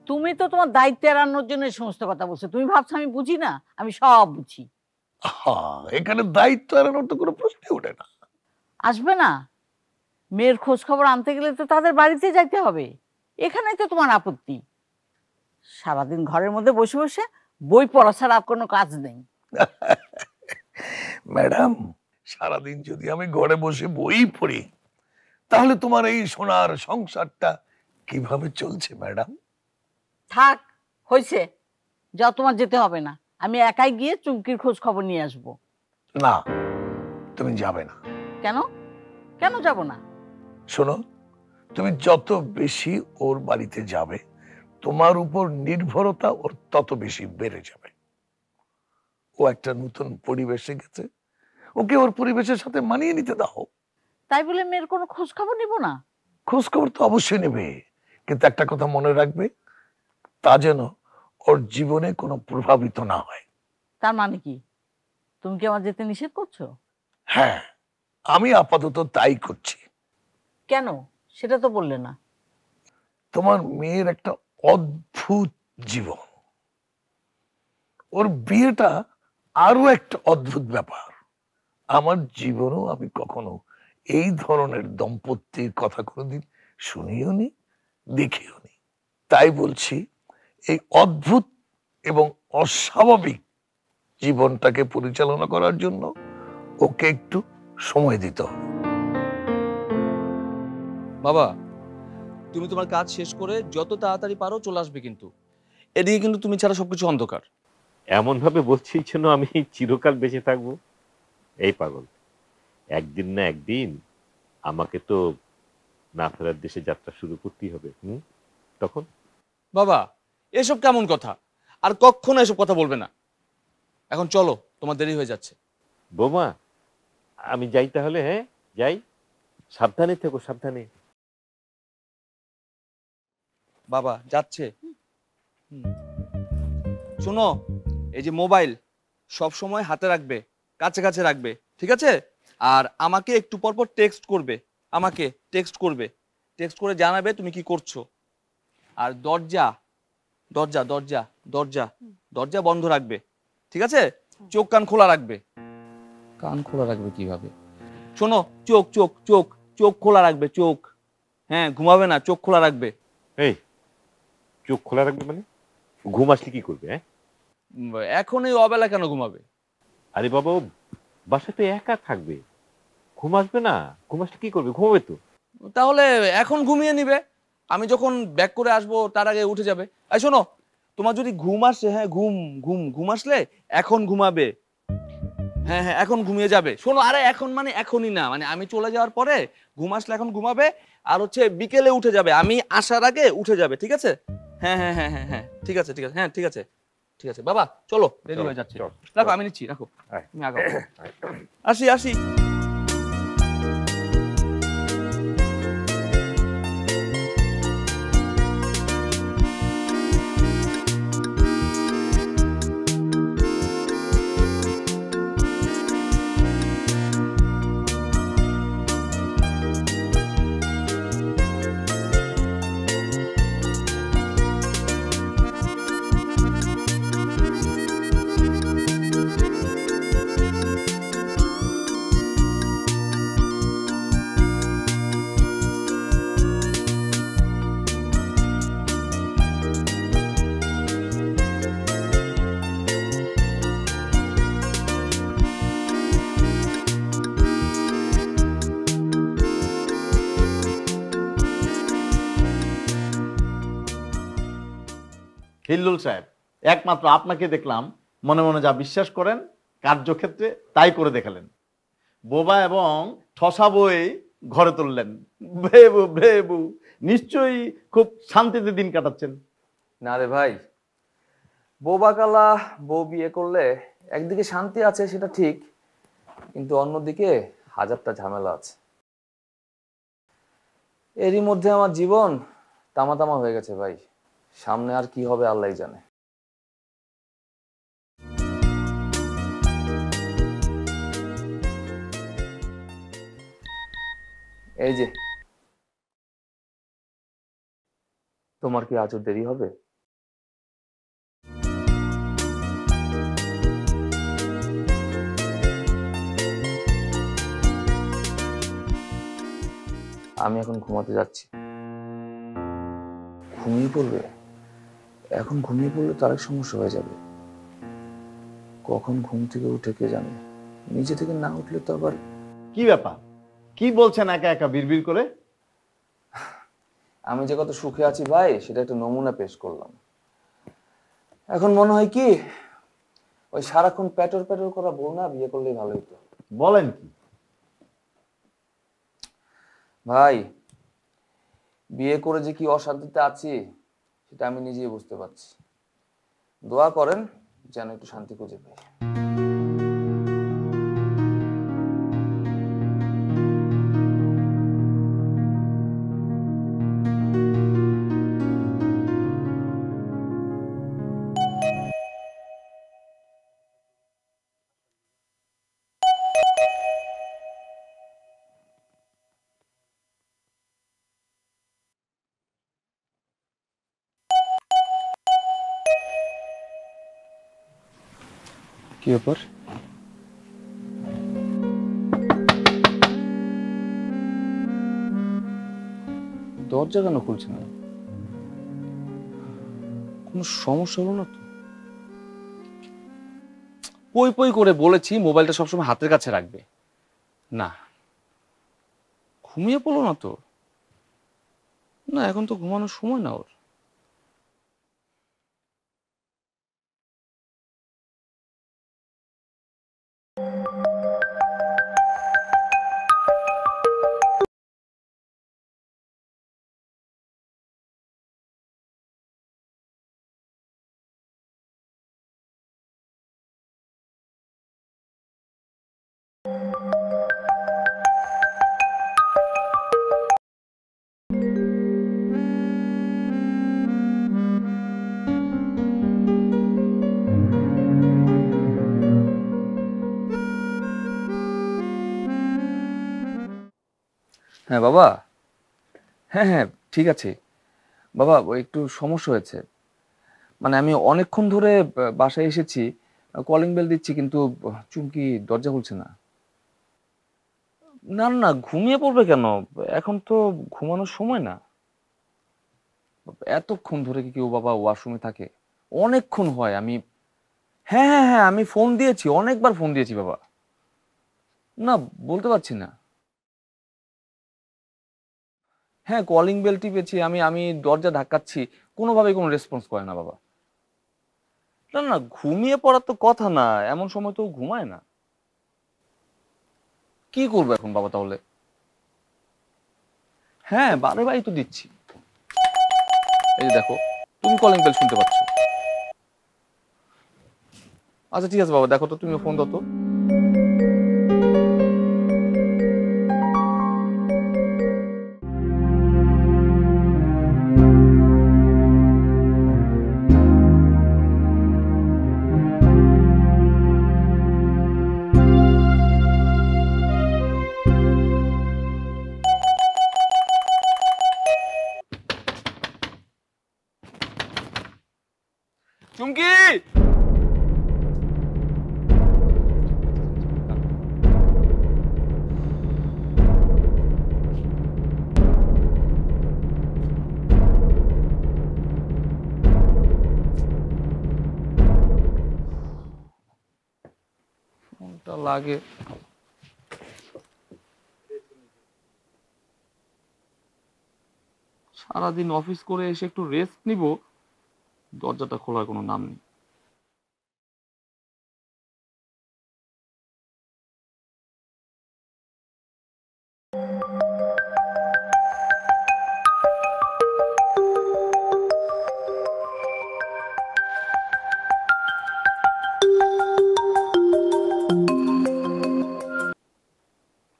তুমি তো তোমার দায়িত্ব এড়ানোর জন্য এই সমস্ত কথা বলছো। তুমি ভাবছো আমি বুঝি না? আমি সব বুঝি। এখানে দায়িত্ব এড়ানোর তো কোনো প্রশ্নই ওঠে না। আসবে না? মেয়ের খোঁজ খবর আনতে গেলে তো তাদের বাড়িতে যাইতে হবে। এখানেই তো তোমার আপত্তি। সারাদিন ঘরের মধ্যে বসে বসে বই পড়া ছাড়া আর কোনো কাজ নেই। ম্যাডাম, সারাদিন যদি আমি ঘরে বসে বই পড়ি, তাহলে তোমার এই সোনার সংসারটা কিভাবে চলছে ম্যাডাম? থাক, হয়েছে, যাও, তোমার যেতে হবে না। আমি একাই গিয়ে চুমকির খোঁজ খবর নিয়ে আসবো। না, তুমি যাবে না। কেন? কেন যাব না? শোনো, তুমি যত বেশি ওর বাড়িতে যাবে, তোমার উপর নির্ভরতা ওর তত বেশি বেড়ে যাবে। ও একটা নতুন পরিবেশে গেছে, ওকে ওর পরিবেশের সাথে মানিয়ে নিতে দাও। তাই বলে মেয়ের কোনো খোঁজ খবর নিব না? খোঁজ খবর তো অবশ্যই নেবে, কিন্তু একটা কথা মনে রাখবে, তা যেন ওর জীবনে কোনো প্রভাবিত না হয়। তার মানে কি, তুমি কি আমার যেতে নিষেধ করছো? হ্যাঁ, আমি আপাতত তাই করছি। কেন সেটা তো বললে না। তোমার মেয়ের একটা অদ্ভুত জীবন, ওর বিয়েটা আরো একটা অদ্ভুত ব্যাপার। আমার জীবনেও আমি কখনো এই ধরনের দম্পতির কথা কোনোদিন শুনিও নি, দেখিও নি। তাই বলছি, এই অদ্ভুত এবং অস্বাভাবিক জীবনটাকে পরিচালনা করার জন্য ওকে একটু সময় দিতে হবে। বাবা, তুমি তোমার কাজ শেষ করে যত তাড়াতাড়ি পারো চলে আসবে, কিন্তু এদিকে কিন্তু তুমি ছাড়া সবকিছু অন্ধকার। এমন ভাবে বলছিস যেন আমি চিরকাল বেঁচে থাকবো। এই পাগল, একদিন না একদিন আমাকে তো না ফেরার দেশে যাত্রা শুরু করতেই হবে। তখন বাবা, এসব কেমন কথা? আর কখনো এসব কথা বলবে না। এখন চলো, তোমার দেরি হয়ে যাচ্ছে। বৌমা, আমি যাই তাহলে। হ্যাঁ, যাই। সাবধানে থেকো, সাবধানে। বাবা যাচ্ছে। শোনো, এই যে মোবাইল সব সময় হাতে রাখবে, কাছে কাছে রাখবে, ঠিক আছে? আর আমাকে একটু পর পর টেক্সট করবে, আমাকে টেক্সট করবে, টেক্সট করে জানাবে তুমি কি করছো। আর দরজা দরজা দরজা দরজা দরজা বন্ধ রাখবে, ঠিক আছে? চোখ কান খোলা রাখবে। কান খোলা রাখবে কিভাবে? শোনো, চোখ চোখ চোখ চোখ খোলা রাখবে, চোখ। হ্যাঁ, ঘুমাবে না, চোখ খোলা রাখবে। এই, চোখ খোলা রাখবে মানে? ঘুম আসলে কি করবে? হ্যাঁ, এখন এই অবেলা কেন ঘুমাবে? আরে বাবা, ও বাসায় তো একা থাকবে, ঘুম আসবে না? ঘুম আসলে কি করবে? ঘুমাবে তো। তাহলে এখন ঘুমিয়ে নিবে, আমি যখন ব্যাক করে আসবো তার আগে উঠে যাবে। এই শোনো, তোমার যদি ঘুম আসে, হ্যাঁ ঘুম ঘুম ঘুম আসলে এখন ঘুমাবে। হ্যাঁ হ্যাঁ, এখন ঘুমিয়ে যাবে। শোনো, আরে এখন মানে এখনই না, মানে আমি চলে যাওয়ার পরে ঘুম আসলে এখন ঘুমাবে। আর হচ্ছে বিকেলে উঠে যাবে, আমি আসার আগে উঠে যাবে, ঠিক আছে? হ্যাঁ হ্যাঁ হ্যাঁ হ্যাঁ হ্যাঁ, ঠিক আছে ঠিক আছে, হ্যাঁ ঠিক আছে ঠিক আছে। বাবা চলো, দেরি হয়ে যাচ্ছে। রাখো, আমি নিচ্ছি, রাখো, তুমি আগাও। আসি আসি। হিল্লুল সাহেব, একমাত্র আপনাকে দেখলাম মনে মনে যা বিশ্বাস করেন কার্যক্ষেত্রে তাই করে দেখালেন। বোবা এবং ঠসা বই ঘরে তুললেন। ভেবু ভেবু, নিশ্চয়ই খুব শান্তিতে দিন কাটাচ্ছেন। না রে ভাই, বোবা কালা বউ বিয়ে করলে একদিকে শান্তি আছে সেটা ঠিক, কিন্তু অন্যদিকে হাজারটা ঝামেলা আছে। এরই মধ্যে আমার জীবন তামা তামা হয়ে গেছে ভাই। সামনে আর কি হবে আল্লাহই জানে। এই যে, তোমার কি আজও দেরি হবে? আমি এখন ঘুমাতে যাচ্ছি। ঘুমিয়ে পড়বে? এখন ঘুমিয়ে পড়লে তো আরেক সমস্যা হয়ে যাবে। কখন ঘুম থেকে উঠে কে জানে, নিজে থেকে না উঠলে তো আবার। কি ব্যাপার, কি বলছেন একা একা বিড়বিড় করে? আমি যে কত সুখে আছি ভাই, সেটা একটা নমুনা পেশ করলাম। এখন মনে হয় কি, ওই সারাক্ষণ পেটর পেটর করা বউ না বিয়ে করলেই ভালো হতো। বলেন কি ভাই, বিয়ে করে যে কি অশান্তিতে আছি সেটা আমি নিজেই বুঝতে পারছি। দোয়া করেন যেন একটু শান্তি খুঁজে পাই। কি ব্যাপার? দরজা কেন খুলছে না? কোনো সমস্যা হলো না তো? পই পই করে বলেছি মোবাইলটা সবসময় হাতের কাছে রাখবে। না, ঘুমিয়ে পড়লো না তো? না, এখন তো ঘুমানোর সময় না ওর। হ্যাঁ বাবা, হ্যাঁ হ্যাঁ ঠিক আছে বাবা। ওই একটু সমস্যা হয়েছে, মানে আমি অনেকক্ষণ ধরে বাসায় এসেছি, কলিং বেল দিচ্ছি, কিন্তু চুমকি দরজা খুলছে না। না না, ঘুমিয়ে পড়বে কেন? এখন তো ঘুমানোর সময় না। এতক্ষণ ধরে কি কেউ বাবা ওয়াশরুমে থাকে? অনেকক্ষণ হয়। আমি হ্যাঁ হ্যাঁ হ্যাঁ, আমি ফোন দিয়েছি, অনেকবার ফোন দিয়েছি বাবা। না, বলতে পারছি না। হ্যাঁ, কলিং বেল টিপেছি, আমি আমি দরজা ধাক্কাচ্ছি, কোনোভাবেই কোনো রেসপন্স করে না বাবা। না না, ঘুমিয়ে পড়ার তো কথা না, এমন সময় তো ও ঘুমায় না। কি করবো এখন বাবা তাহলে? হ্যাঁ, বারে বারে তো দিচ্ছি। এই যে দেখো, তুমি কলিং বেল শুনতে পাচ্ছ। আচ্ছা ঠিক আছে বাবা, দেখো তো, তুমি ফোন দাও তো। চুমকি! ফোনটা লাগে। সারাদিন অফিস করে এসে একটু রেস্ট নিব, দরজাটা খোলার কোনো নাম নেই।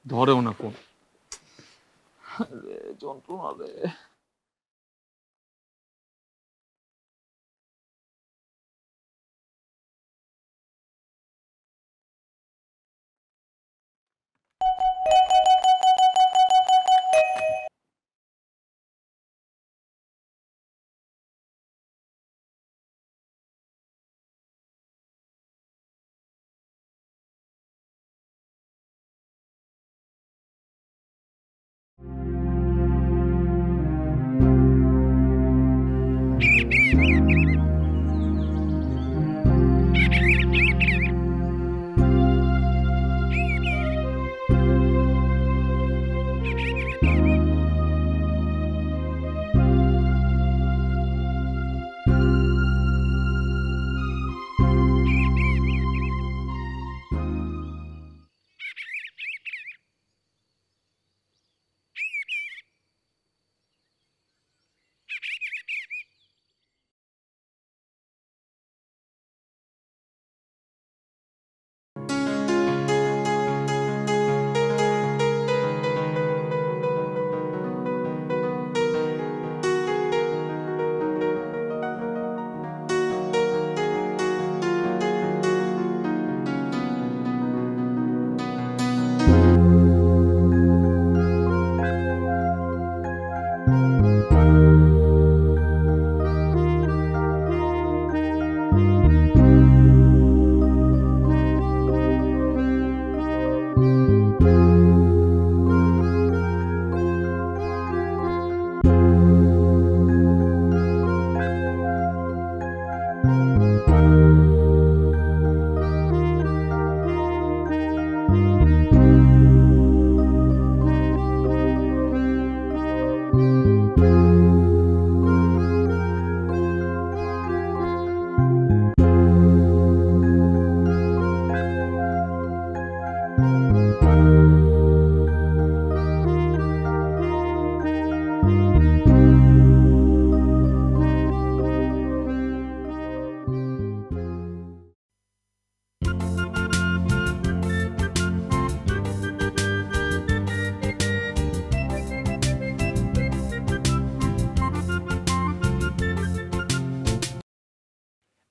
ধরেও না ফোন। যন্ত্রণা রে।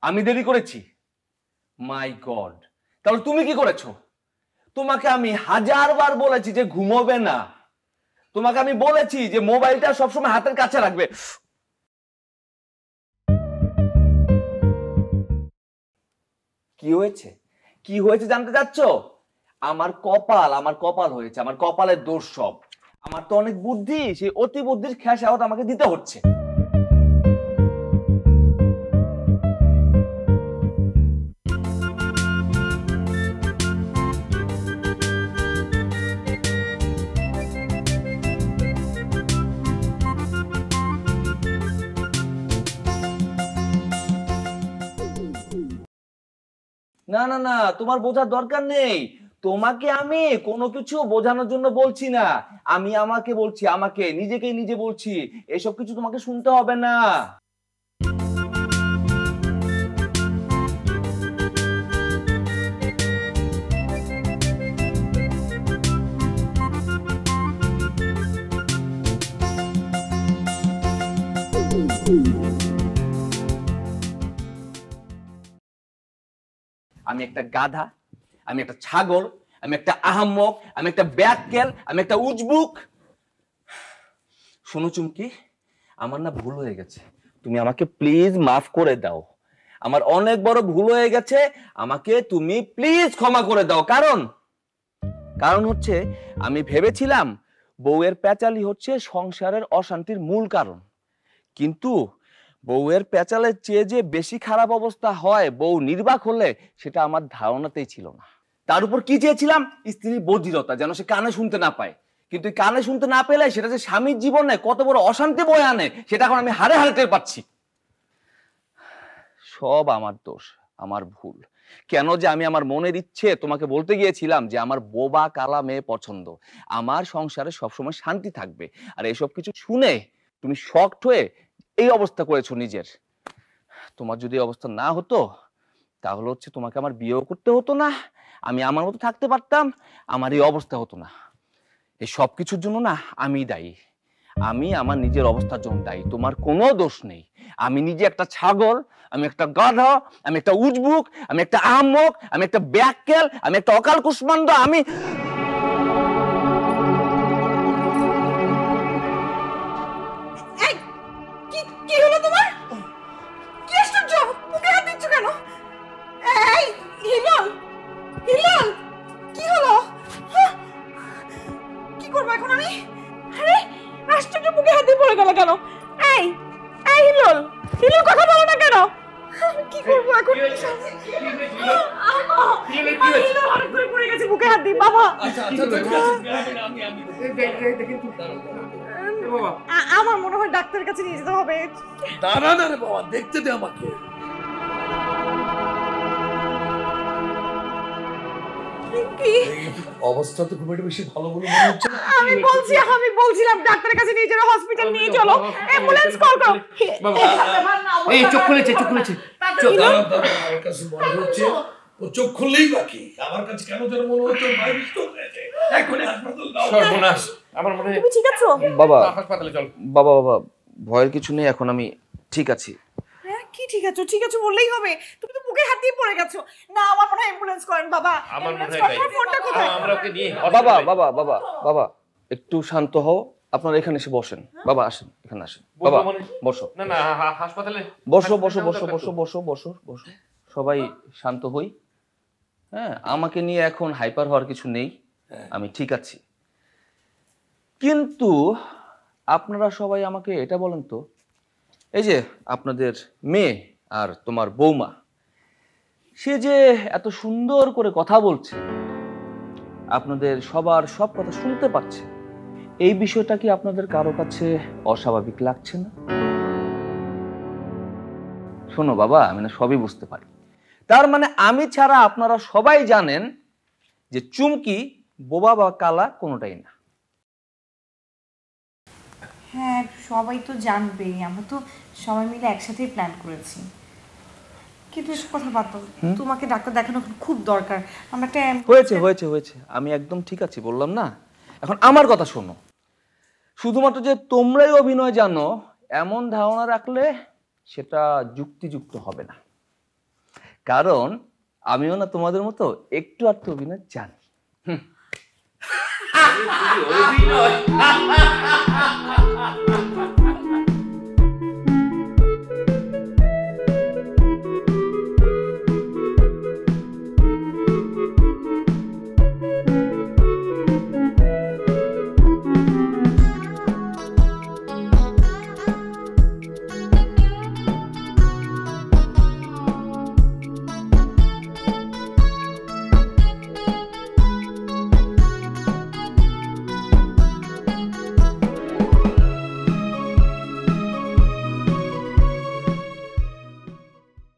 আমি দেরি করেছি? মাই গড, তাহলে তুমি কি করেছো? তোমাকে আমি 1000 বার বলেছি যে ঘুমোবে না, তোমাকে আমি বলেছি যে মোবাইলটা সবসময় হাতের কাছে রাখবে। কি হয়েছে? কি হয়েছে জানতে চাচ্ছ? আমার কপাল হয়েছে, আমার কপালের দোষ সব। আমার তো অনেক বুদ্ধি, সেই অতি বুদ্ধির খেসারত আমাকে দিতে হচ্ছে। না না না, তোমার বোঝার দরকার নেই। তোমাকে আমি কোনো কিছু বোঝানোর জন্য বলছি না, আমি আমাকে বলছি, আমাকে নিজেকেই নিজে বলছি। এসব কিছু তোমাকে শুনতে হবে না। আমি একটা গাধা, আমি একটা ছাগল, আমি একটা আহাম্মক, আমি একটা ব্যাককেল, আমি একটা উজবুক। শোনো চুমকি, আমার না ভুল হয়ে গেছে, তুমি আমাকে প্লিজ মাফ করে দাও। আমার অনেক বড় ভুল হয়ে গেছে, আমাকে তুমি প্লিজ ক্ষমা করে দাও। কারণ হচ্ছে আমি ভেবেছিলাম বউয়ের পেঁচালি হচ্ছে সংসারের অশান্তির মূল কারণ, কিন্তু বউয়ের পেঁচালের চেয়ে যে বেশি খারাপ অবস্থা হয় বউ নির্বাক হলে, সেটা আমার ধারণাতেই ছিল না। তার উপর কি চেয়েছিলাম? স্ত্রীর বধিরতা, যেন সে কানে শুনতে না পায়। কিন্তু কানে শুনতে না পেলে সেটা যে স্বামীর জীবনে কত বড় অশান্তি বয়ে আনে, সেটা এখন আমি হাড়ে হাড়ে টের পাচ্ছি। সব আমার দোষ, আমার ভুল। কেন যে আমি আমার মনের ইচ্ছে তোমাকে বলতে গিয়েছিলাম যে আমার বোবা কালা মেয়ে পছন্দ, আমার সংসারে সবসময় শান্তি থাকবে, আর এইসব কিছু শুনে তুমি শকড হয়ে এই অবস্থা করেছো নিজের। তোমার যদি অবস্থা না হতো তাহলে হচ্ছে তোমাকে আমার বিয়েও করতে হতো না, আমি আমার মতো থাকতে পারতাম, আমার এই অবস্থা হতো না। এই সব কিছুর জন্য না আমি দায়ী, আমি আমার নিজের অবস্থার জন্য দায়ী, তোমার কোনো দোষ নেই। আমি নিজে একটা ছাগল, আমি একটা গাধা, আমি একটা উজবুক, আমি একটা আহাম্মক, আমি একটা ব্যাককেল, আমি একটা অকাল কুষ্মান্ড। আমি কি হলো তোমার? কি আশ্চর্য, মুখে হাত দিচ্ছ কেন? এই হিলল, হিলল, কি হলো? কি করবো এখন আমি? আরে আশ্চর্য, মুখে হাত দিয়ে পড়ে গেল কেন? এই এই হিলল, হিলল কথা বলো না কেন? কি করবো এখন? পড়ে গেছে মুখে হাত দিয়ে বাবা। আমার মনে হয় ডাক্তারের কাছে নিয়ে যেতে হবে। দাঁড়া না রে বাবা, দেখতে দে আমাকে। কি অবস্থা তো খুব একটা বেশি ভালো বলে মনে হচ্ছে না। আমি বলছিলাম ডাক্তারের কাছে নিয়ে চলো, হসপিটাল নিয়ে চলো, অ্যাম্বুলেন্স কল করো। এই চোখ খুলেছে, চোখ খুলেছে। আমার কাছে মনে হচ্ছে ও চোখ খুললেই বাকি। আমার কাছে কেন যেন মনে হচ্ছে বাইরে স্ট্রোক হয়েছে। এখনই হাসপাতাল দাও। সর্বনাশ, আমার মনে হয়। তুমি ঠিক আছো বাবা? হাসপাতালে চল। বাবা বাবা, ভয়ের কিছু নেই, এখন আমি ঠিক আছি। হ্যাঁ কি ঠিক আছো? ঠিক আছো বললেই হবে? তুমি তো মুখে হাত দিয়ে পড়ে গেছো। না আমার মনে হয় অ্যাম্বুলেন্স করেন বাবা। আমার মনে হয় তাই। ফোনটা কোথায়? আমরা ওকে নিয়ে বাবা বাবা বাবা বাবা, একটু শান্ত হও, আপনারা এখানে এসে বসেন। বাবা আসেন, এখানে আসেন। বাবা বসো। না না, হাসপাতালে বসো বসো বসো বসো বসো বসো বসো, সবাই শান্ত হই। হ্যাঁ, আমাকে নিয়ে এখন হাইপার হওয়ার কিছু নেই, আমি ঠিক আছি। কিন্তু আপনারা সবাই আমাকে এটা বলেন তো, এই যে আপনাদের মেয়ে আর তোমার বৌমা, সে যে এত সুন্দর করে কথা বলছে, আপনাদের সবার সব কথা শুনতে পাচ্ছে, এই বিষয়টা কি আপনাদের কারো কাছে অস্বাভাবিক লাগছে না? শোনো বাবা, আমি না সবই বুঝতে পারি। তার মানে আমি ছাড়া আপনারা সবাই জানেন যে চুমকি বোবা বা কালা কোনোটাই না। হ্যাঁ সবাই তো জানবেই, আমরা তো সবাই মিলে একসাথেই প্ল্যান করেছি। কিন্তু এসব কথা বাদ দাও, তোমাকে ডাক্তার দেখানো খুব দরকার। আমরা একটা হয়েছে হয়েছে হয়েছে, আমি একদম ঠিক আছি বললাম না। এখন আমার কথা শোনো, শুধুমাত্র যে তোমরাই অভিনয় জানো এমন ধারণা রাখলে সেটা যুক্তিযুক্ত হবে না। কারণ আমিও না তোমাদের মতো একটু আধটু অভিনয় জানি। অভিনয়